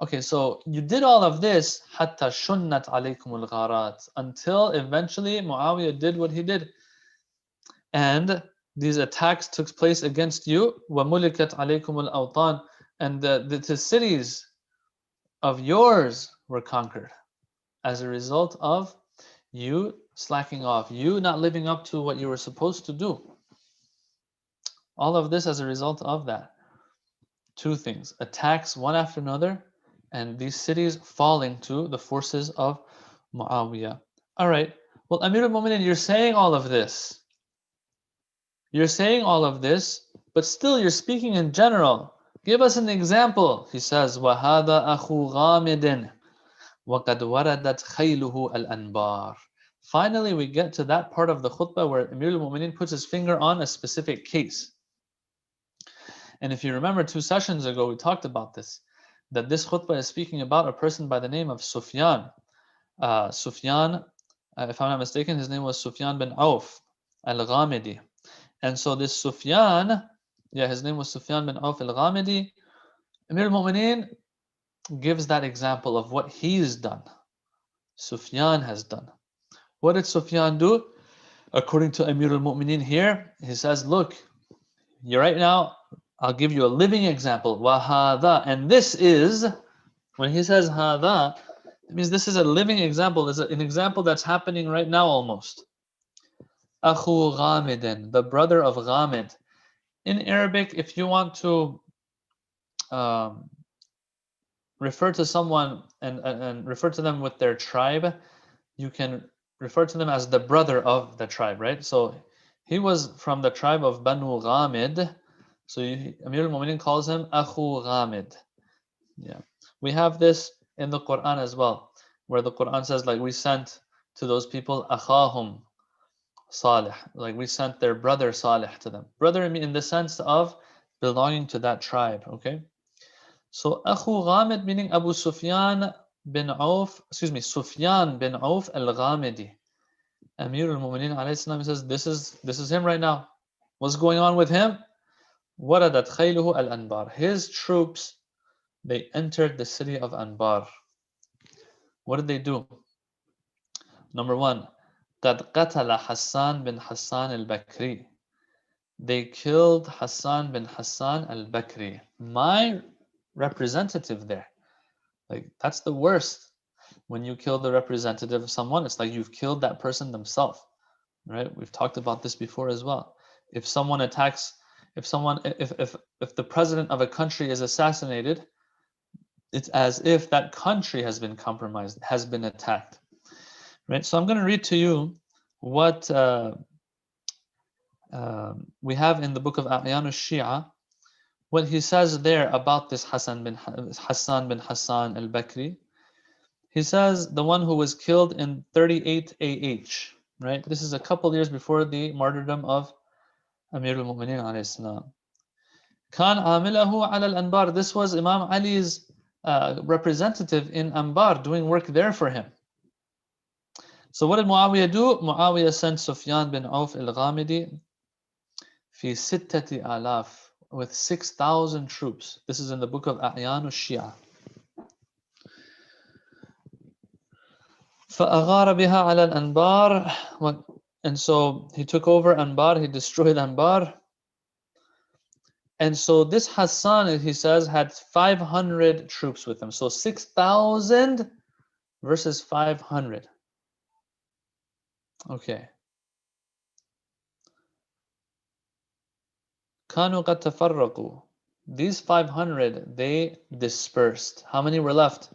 [SPEAKER 3] Okay, so you did all of this حتى شنت عليكم الغارات, until eventually Muawiyah did what he did, and these attacks took place against you. وملكت عليكم الأوطان, and the cities of yours were conquered as a result of you slacking off, you not living up to what you were supposed to do. All of this as a result of that. Two things: attacks one after another, and these cities falling to the forces of Muawiyah. All right. Well, Amir al-Mu'minin, you're saying all of this. You're saying all of this, but still you're speaking in general. Give us an example. He says, وَهَذَا أَخُو غَامِدٍ وَقَدْ وَرَدَتْ خَيْلُهُ الْأَنْبَارِ. Finally, we get to that part of the khutbah where Amir al-Mu'minin puts his finger on a specific case. And if you remember 2 sessions ago, we talked about this, that this khutbah is speaking about a person by the name of Sufyan. Sufyan, if I'm not mistaken, his name was Sufyan bin Auf al-Ghamidi. And so this Sufyan, his name was Sufyan bin Auf al-Ghamidi. Amir al-Mu'minin gives that example of what he's done. Sufyan has done. What did Sufyan do? According to Amir al-Mu'minin here, he says, look, you're right now, I'll give you a living example. وَهَذَا, and this is, when he says هَذَا, it means this is a living example. It's an example that's happening right now almost. أَخُو غَامِدٍ, the brother of Ghamid. In Arabic, if you want to refer to someone and refer to them with their tribe, you can refer to them as the brother of the tribe, right? So he was from the tribe of Banu Ghamid. So Amir al-Mu'minin calls him Akhu Ghamid. Yeah, we have this in the Quran as well, where the Quran says, like, we sent to those people Akhahum Salih, like we sent their brother Salih to them. Brother in the sense of belonging to that tribe. Okay, so Akhu Ghamid meaning Abu Sufyan bin Auf, Sufyan bin Auf al-Ghamidi. Amir al-Mu'minin alayhi salam says, this is him right now. What's going on with him? وَرَدَتْ خَيْلُهُ الْأَنْبَارِ. His troops, they entered the city of Anbar. What did they do? Number one, قَدْ قَتَلَ Hassan bin Hassan al-Bakri. They killed Hassan bin Hassan al-Bakri, my representative there. Like, that's the worst. When you kill the representative of someone, it's like you've killed that person themselves, right? We've talked about this before as well. If someone attacks, if the president of a country is assassinated, it's as if that country has been compromised, has been attacked, right? So I'm going to read to you what we have in the book of A'yan al-Shia, what he says there about this Hassan bin Hassan al-Bakri. He says the one who was killed in 38 AH, right? This is a couple years before the martyrdom of Amir al-Mu'mineen alayhi salam. Khan amilahu ala al-Anbar. This was Imam Ali's representative in Anbar, doing work there for him. So what did Muawiyah do? Muawiyah sent Sufyan bin Auf al-Ghamidi fi sittati alaf, with 6,000 troops. This is in the book of A'yan al-Shia. فأغار بها على الأنبار, and so he took over Anbar, he destroyed Anbar. And so this Hassan, he says, had 500 troops with him. So 6,000 versus 500. Okay. كانوا قد تفرقوا. These 500, they dispersed. How many were left?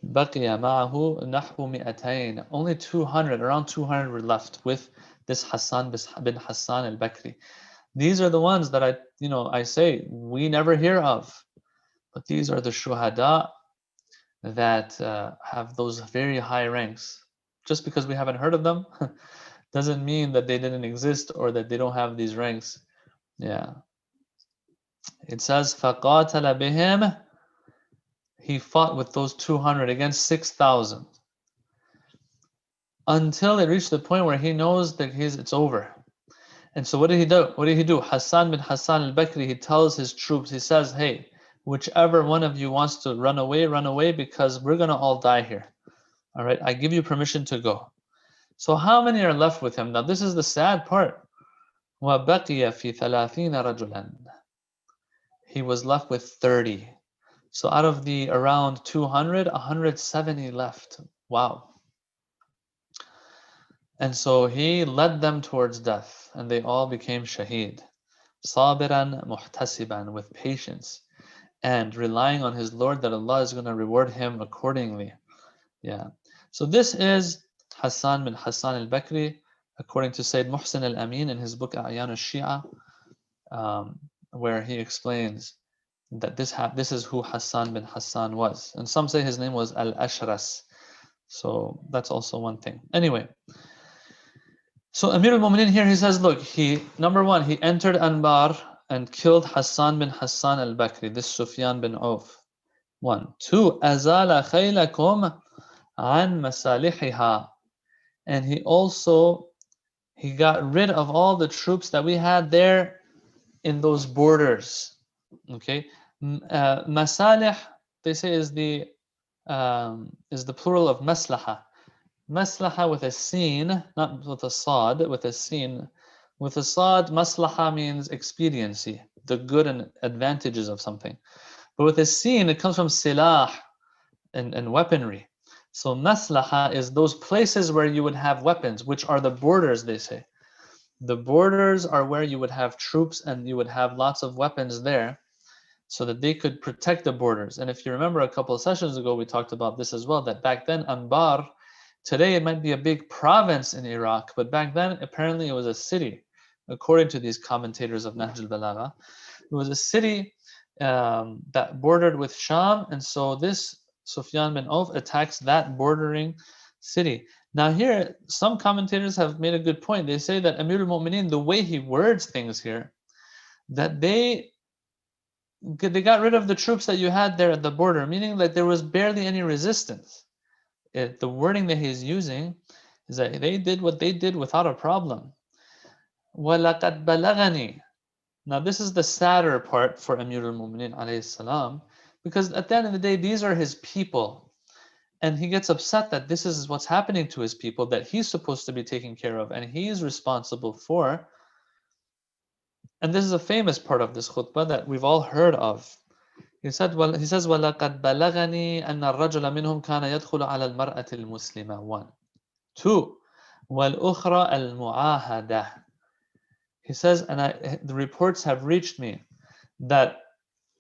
[SPEAKER 3] بقي معه نحو 200. Only 200, around 200 were left with this Hassan bin Hassan al-Bakri. These are the ones that I say we never hear of, but these are the shuhada that have those very high ranks. Just because we haven't heard of them doesn't mean that they didn't exist or that they don't have these ranks. Yeah. It says فَقَاتَلَ بِهِمْ. He fought with those 200 against 6,000 until it reached the point where he knows that it's over. And so what did he do? Hassan bin Hassan al-Bakri, he tells his troops, he says, hey, whichever one of you wants to run away, because we're going to all die here. All right, I give you permission to go. So how many are left with him? Now this is the sad part. وَبَقِيَ فِي 30 رَجُلًا. He was left with 30. So out of the around 200, 170 left. Wow. And so he led them towards death, and they all became shaheed. Sabiran muhtasiban, with patience, and relying on his Lord that Allah is going to reward him accordingly. Yeah. So this is Hassan bin Hassan al-Bakri, according to Sayyid Muhsin al-Amin in his book A'yan al-Shia, where he explains that this is who Hassan bin Hassan was. And some say his name was al-Ashras. So that's also one thing. Anyway, so Amir al-Mu'mineen here, he says, look, number one, he entered Anbar and killed Hassan bin Hassan al-Bakri, this Sufyan bin Auf. 1. 2. Azala khaylakum an masalihiha. And he got rid of all the troops that we had there in those borders. Okay, masalih, they say, is the plural of maslaha. Maslaha with a sin, not with a sad, with a sin. With a sad, maslaha means expediency, the good and advantages of something. But with a sin, it comes from silah and weaponry. So maslaha is those places where you would have weapons, which are the borders, they say. The borders are where you would have troops and you would have lots of weapons there so that they could protect the borders. And if you remember a couple of sessions ago, we talked about this as well, that back then Anbar, today it might be a big province in Iraq, but back then apparently it was a city, according to these commentators of Nahjul Balagha. It was a city that bordered with Sham, and so this Sufyan bin Auf attacks that bordering city. Now here, some commentators have made a good point. They say that Amir al-Mu'mineen, the way he words things here, that they got rid of the troops that you had there at the border, meaning that there was barely any resistance. The wording that he's using is that they did what they did without a problem. وَلَقَدْ بَلَغَنِي. Now this is the sadder part for Amir al-Mu'mineen alayhi salam, because at the end of the day, these are his people. And he gets upset that this is what's happening to his people that he's supposed to be taking care of and he's responsible for. And this is a famous part of this khutbah that we've all heard of. He says, وَلَقَدْ بَلَغَنِي أَنَّ الرَّجُلَ مِنْهُمْ كَانَ يَدْخُلُ عَلَى الْمَرْأَةِ الْمُسْلِمَةِ 1. 2. وَالْأُخْرَى الْمُعَاهَدَةِ. He says, and the reports have reached me that,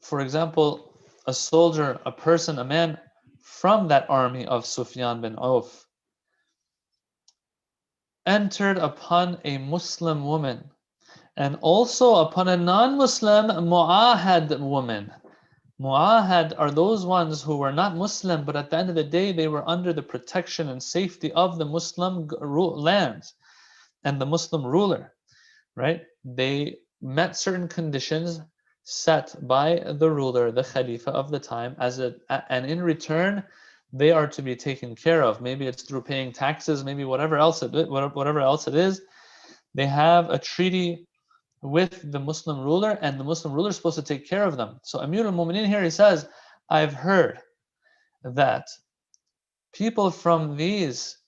[SPEAKER 3] for example, a soldier, a person, a man from that army of Sufyan bin Auf entered upon a Muslim woman and also upon a non-Muslim mu'ahad woman. Mu'ahad are those ones who were not Muslim, but at the end of the day, they were under the protection and safety of the Muslim lands and the Muslim ruler, right? They met certain conditions set by the ruler, the Khalifa of the time, and in return, they are to be taken care of. Maybe it's through paying taxes, maybe whatever else it is. They have a treaty with the Muslim ruler, and the Muslim ruler is supposed to take care of them. So Amir al-Mu'minin here, he says, I've heard that people from this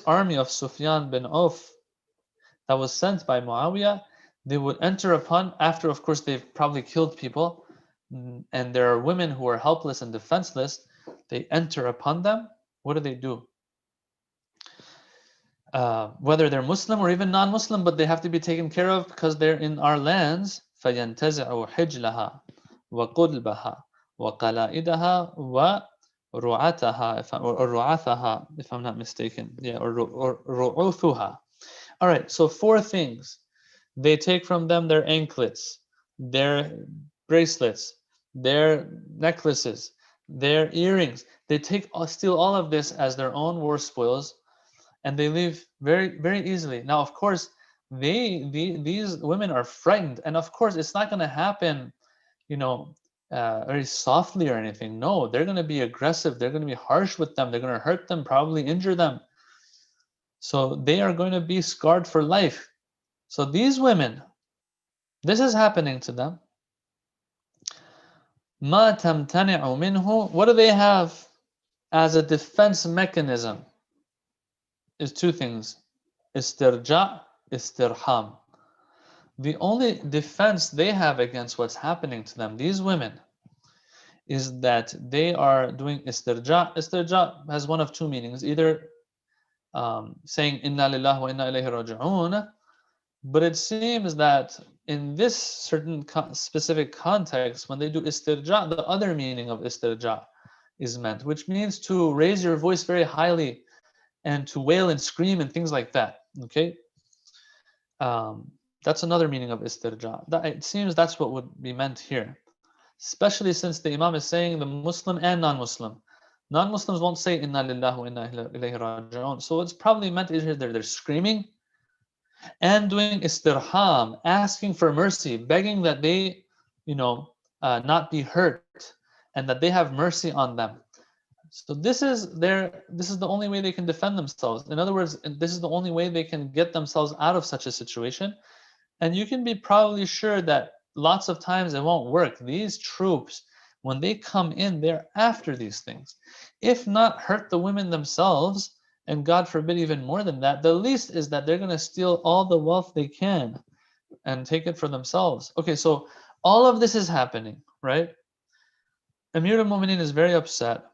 [SPEAKER 3] army of Sufyan bin Auf that was sent by Muawiyah, they would enter upon, after of course they've probably killed people, and there are women who are helpless and defenseless, they enter upon them. What do? Whether they're Muslim or even non-Muslim, but they have to be taken care of because they're in our lands. فَيَنْتَزِعُ حِجْلَهَا وَقُلْبَهَا وَقَلَائِدَهَا وَرُعَثَهَا, or رُعَثَهَا, if I'm not mistaken. Yeah, or رُعُثُهَا. All right, so 4 things. They take from them their anklets, their bracelets, their necklaces, their earrings. They steal all of this as their own war spoils, and they leave very, very easily. Now, of course, these women are frightened, and of course, it's not going to happen, very softly or anything. No, they're going to be aggressive. They're going to be harsh with them. They're going to hurt them, probably injure them. So they are going to be scarred for life. So these women, this is happening to them. مَا تَمْتَنِعُ مِنْهُ. What do they have as a defense mechanism? Is 2 things. Istirja, istirham. The only defense they have against what's happening to them, these women, is that they are doing istirja. Istirja has one of 2 meanings. Either saying inna lillahi wa inna ilayhi raji'un, but it seems that in this certain specific context, when they do istirja, the other meaning of istirja is meant, which means to raise your voice very highly and to wail and scream and things like that. Okay, that's another meaning of istirja. It seems that's what would be meant here, especially since the Imam is saying the Muslim and non-Muslim. Non-Muslims won't say inna lillahi wa inna ilayhi raji'un. So it's probably meant is they're screaming and doing istirham, asking for mercy, begging that they, not be hurt, and that they have mercy on them. So this is the only way they can defend themselves. In other words, this is the only way they can get themselves out of such a situation. And you can be probably sure that lots of times it won't work. These troops, when they come in, they're after these things. If not hurt the women themselves, and God forbid even more than that, the least is that they're going to steal all the wealth they can and take it for themselves. Okay, so all of this is happening, right? Amir al-Mu'minin is very upset.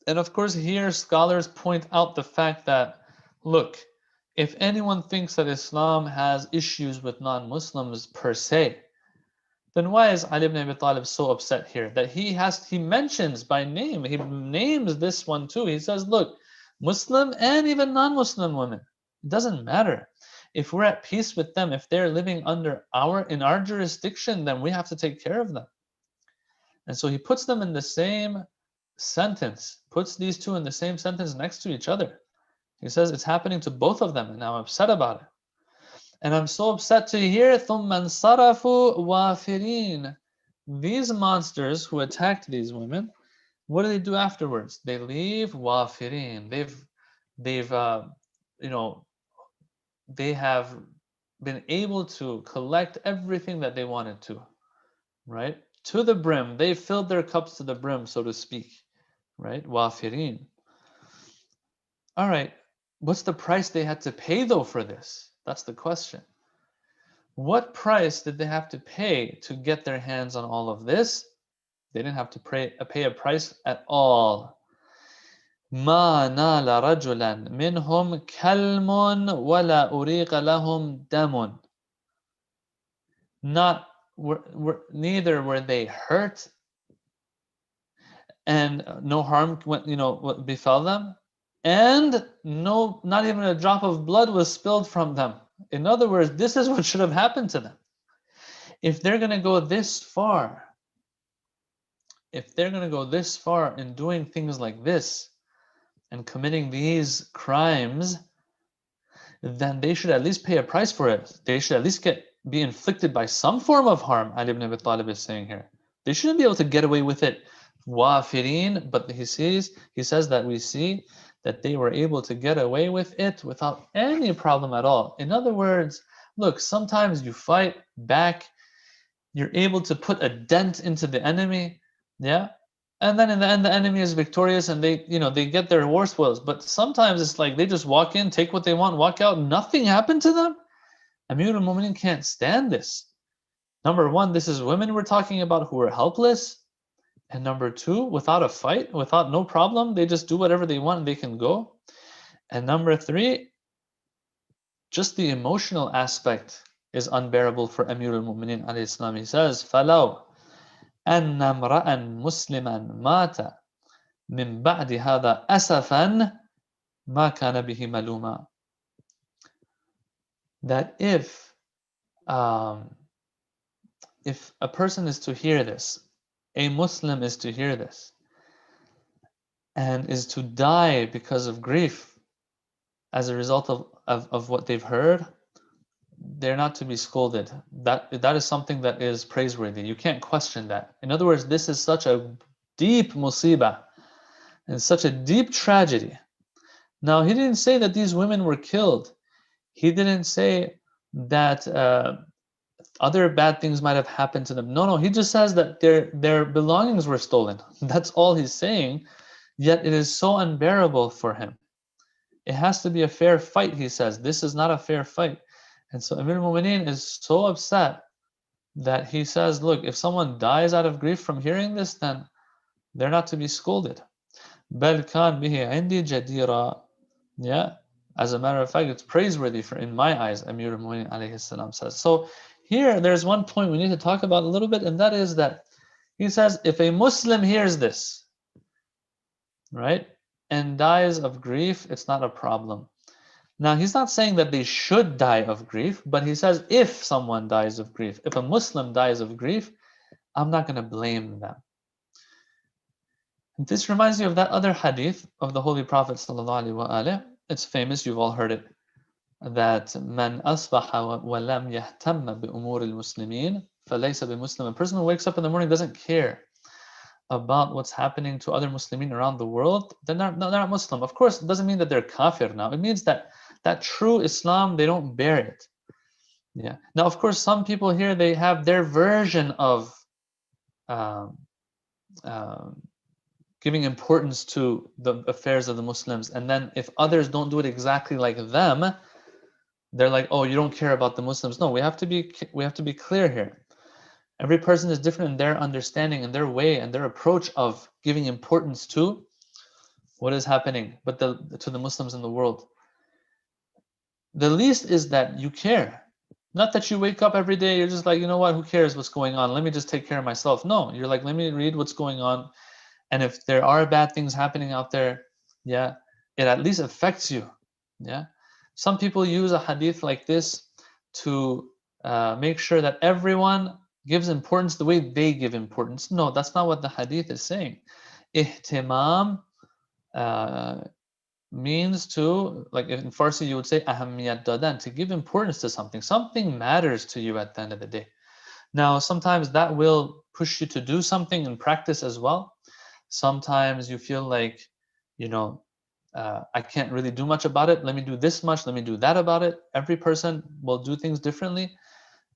[SPEAKER 3] And of course, here scholars point out the fact that, look, if anyone thinks that Islam has issues with non-Muslims per se, then why is Ali ibn Abi Talib so upset here? That he mentions by name, he names this one too. He says, look, Muslim and even non-Muslim women, it doesn't matter. If we're at peace with them, if they're living in our jurisdiction, then we have to take care of them. And so he puts them in the same sentence, puts these 2 in the same sentence next to each other. He says it's happening to both of them, and I'm upset about it. And I'm so upset to hear ثُمَّ انصَرَفُوا وَافِرِينَ. These monsters who attacked these women, what do they do afterwards? They leave wafirin. They have been able to collect everything that they wanted to, right? To the brim. They filled their cups to the brim, so to speak, right? Wafirin. All right. What's the price they had to pay, though, for this? That's the question. What price did they have to pay to get their hands on all of this? They didn't have to pay a price at all. ما نال رجلا منهم كلم ولا أريق لهم دم. Neither were they hurt, and no harm befell them, and not even a drop of blood was spilled from them. In other words, this is what should have happened to them. If they're going to go this far, in doing things like this and committing these crimes, then they should at least pay a price for it. They should at least be inflicted by some form of harm, Ali ibn Abi Talib is saying here. They shouldn't be able to get away with it. Wafirin, but he says that we see that they were able to get away with it without any problem at all. In other words, look, sometimes you fight back, you're able to put a dent into the enemy, yeah? And then in the end, the enemy is victorious and they get their war spoils. But sometimes it's like they just walk in, take what they want, walk out, nothing happened to them. Amir al-Mu'minin can't stand this. Number one, this is women we're talking about who are helpless. And number two, without a fight, without no problem, they just do whatever they want and they can go. And number three, just the emotional aspect is unbearable for Amir al-Mu'minin alayhi salam. He says, فَلَوْ أَنَّ امْرَأً مُسْلِمًا مَاتَ مِنْ بَعْدِ هَذَا أَسَفًا مَا كَانَ بِهِ مَلُومًا. That if a person is to hear this, a Muslim is to hear this, and is to die because of grief as a result of what they've heard, they're not to be scolded. That is something that is praiseworthy. You can't question that. In other words, this is such a deep musibah and such a deep tragedy. Now, he didn't say that these women were killed. He didn't say that other bad things might have happened to them. No, he just says that their belongings were stolen. That's all he's saying, yet it is so unbearable for him. It has to be a fair fight, he says. This is not a fair fight. And so Amir al-Mu'minin is so upset that he says, look, if someone dies out of grief from hearing this, then they're not to be scolded. بَلْ كَانْ بِهِ عِنْدِي جَدِيرًا. Yeah, as a matter of fact, it's praiseworthy in my eyes, Amir al-Mu'minin alayhi salam says. So here, there's one point we need to talk about a little bit, and that is that he says, if a Muslim hears this, right, and dies of grief, it's not a problem. Now, he's not saying that they should die of grief, but he says if someone dies of grief, if a Muslim dies of grief, I'm not going to blame them. And this reminds me of that other hadith of the Holy Prophet ﷺ. It's famous, you've all heard it, that مَنْ أَصْبَحَ وَلَمْ يَهْتَمَّ بِأُمُورِ الْمُسْلِمِينَ فَلَيْسَ بِمُسْلِمٍ. A person who wakes up in the morning doesn't care about what's happening to other Muslimin around the world, they're not Muslim. Of course, it doesn't mean that they're kafir now. It means that true Islam, they don't bear it. Yeah. Now, of course, some people here, they have their version of giving importance to the affairs of the Muslims. And then if others don't do it exactly like them, they're like, oh, you don't care about the Muslims. No, we have to be clear here. Every person is different in their understanding and their way and their approach of giving importance to what is happening, but to the Muslims in the world. The least is that you care. Not that you wake up every day, you're just like, you know what, who cares what's going on? Let me just take care of myself. No, you're like, let me read what's going on. And if there are bad things happening out there, yeah, it at least affects you. Yeah. Some people use a hadith like this to make sure that everyone gives importance the way they give importance. No, that's not what the hadith is saying. Ihtimam means to, like in Farsi you would say ahamiyat dadan, to give importance to something. Something matters to you at the end of the day. Now, sometimes that will push you to do something in practice as well. Sometimes you feel like, I can't really do much about it. Let me do this much. Let me do that about it. Every person will do things differently.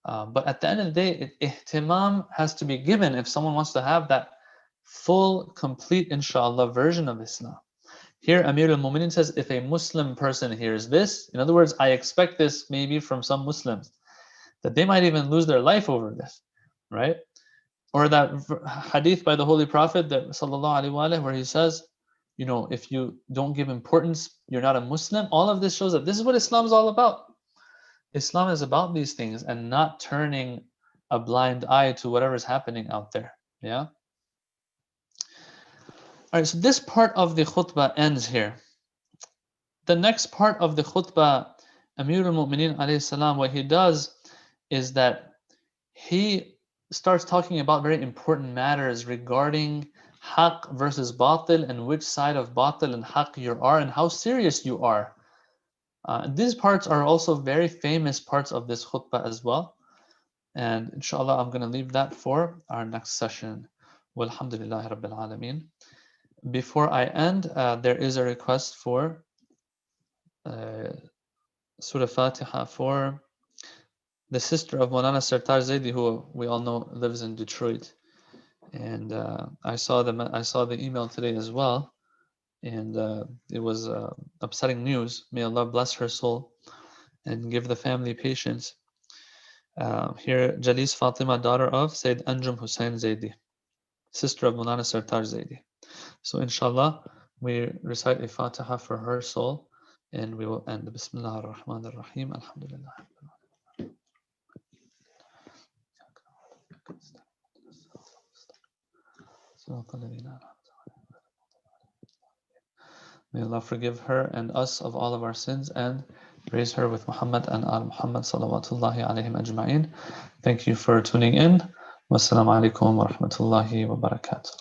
[SPEAKER 3] But at the end of the day, ihtimam has to be given if someone wants to have that full, complete, inshallah, version of Islam. Here, Amir al-Mu'minin says, if a Muslim person hears this, in other words, I expect this maybe from some Muslims, that they might even lose their life over this, right? Or that hadith by the Holy Prophet that sallallahu alaihi wasallam, where he says, if you don't give importance, you're not a Muslim. All of this shows that this is what Islam is all about. Islam is about these things and not turning a blind eye to whatever is happening out there. Yeah. All right. So this part of the khutbah ends here. The next part of the khutbah, Amir al-Mu'mineen alayhi salam, what he does is that he starts talking about very important matters regarding haqq versus batil, and which side of batil and haqq you are, and how serious you are. These parts are also very famous parts of this khutbah as well. And inshallah, I'm going to leave that for our next session. Walhamdulillahi Rabbil Alameen. Before I end, there is a request for Surah Fatiha for the sister of Maulana Sartar Zaidi, who we all know lives in Detroit. And I saw the email today as well, and it was upsetting news. May Allah bless her soul and give the family patience. Here, Jalis Fatima, daughter of Sayyid Anjum Hussain Zaidi, sister of Maulana Sartar Zaidi. So inshallah, we recite a Fatiha for her soul, and we will end. Bismillah ar-Rahman ar-Rahim. Alhamdulillah. May Allah forgive her and us of all of our sins and raise her with Muhammad and Al Muhammad salawatullahi alayhim ajma'in. Thank you for tuning in. Wassalamu alaikum wa rahmatullahi wa barakatuh.